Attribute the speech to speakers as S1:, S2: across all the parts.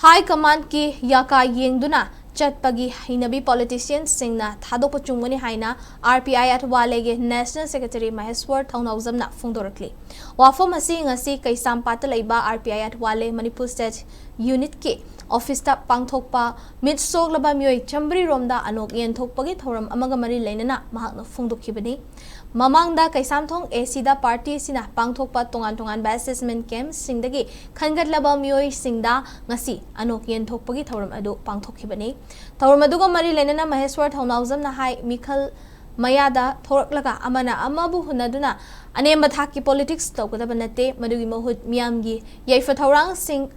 S1: High Command ki Yaka Yengduna Chatpagi Heinabi politicians Shingna Thadokpa Chumgani Haina RPI at Walege National Secretary Maheswar Thaunawzamna Phongdorakli. Wafom asi ngasi kay sampata laiba RPI at Wale Manipur State Unit ki Office ta Thadokpa midsog laba myoy chambri romda anok yen thokpagi thoram amaga mari leinana mahakna phongdokhibani. Mamangda kay samthong ACda party sina Thadokpa tongan ba assessment camp singdagi khangat laba myoy singda ngasi anok yen thokpagi thoram adu pangthokhibani. Thoram aduga mari leinana Maheswar Thaunawzamna hai Mikhal Mayada thoraklaga amana amabu hunaduna anemba thaki politics tawkadaba nate madugi mahut miyamgi yaifa thorang sing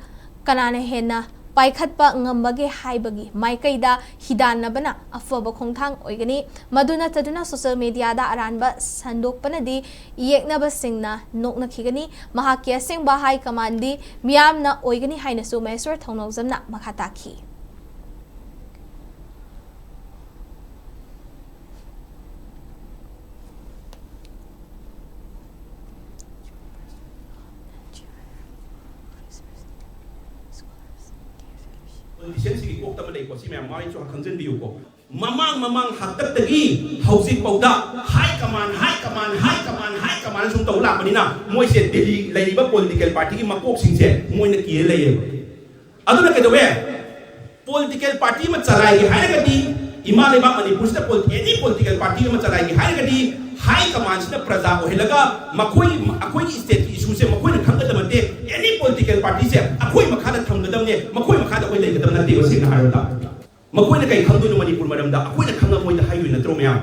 S1: kanane hena paikhatpa ngambage haibagi maikaida hidanabana afaba khongthang oigani maduna taduna social media da aranba sandokpanadi yeknaba singna nokna khigani mahakya singba hai kamandi miyamna oigani hainasu Maheswar Thaunawzamna makhataki.
S2: Politicians ki kok tamalay ko si Ma'am Mari cho khangjan biu ko mamang haktak tagi housing pauda high command sum tawla manina moi se Delhi laiba political party ki makok singse moi na kiye laye aduna ke dowe political party ma chalai gi haire gadi imale ba Manipur sta any political party ma chalai gi haire gadi high command na praja ko helaga akoi state issue se makoi na khangga damate any political party se akoi makhada thamgadam ne makoi makhada koi leigadam na dewa sing na harda makoi na kai khangdu no Manipur maram da akoi na khanga moi da hayu na tro mya